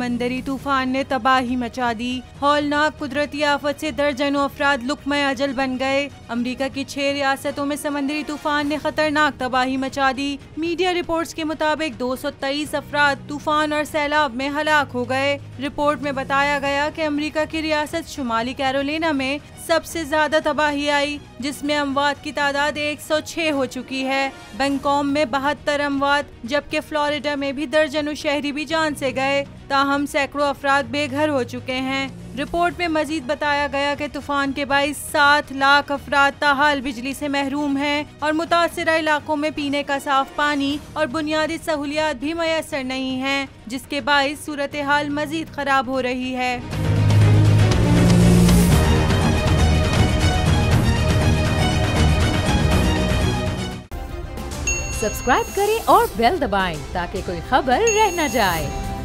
समंदरी तूफान ने तबाही मचा दी। हौलनाक कुदरती आफत से दर्जनों अफराद लुक़्मा अजल बन गए। अमेरिका की 6 रियासतों में समंदरी तूफान ने खतरनाक तबाही मचा दी। मीडिया रिपोर्ट्स के मुताबिक 223 अफराद तूफान और सैलाब में हलाक हो गए। रिपोर्ट में बताया गया कि अमेरिका की रियासत शुमाली कैरोलिना में सबसे ज्यादा तबाही आई, जिसमें अमवात की तादाद 106 हो चुकी है। बैंकॉक में 72 अमवात, जबकि फ्लोरिडा में भी दर्जनों शहरी भी जान से गए। ताहम सैकड़ों अफराद बेघर हो चुके हैं। रिपोर्ट में मजीद बताया गया कि तूफान के बाइस 7 लाख अफराद ताहाल बिजली से महरूम हैं और मुतासिरा इलाकों में पीने का साफ पानी और बुनियादी सहूलियात भी मैसर नहीं हैं, जिसके बाइस सूरत हाल मजीद खराब हो रही है। सब्सक्राइब करें और बेल दबाएं ताकि कोई खबर रह न जाए।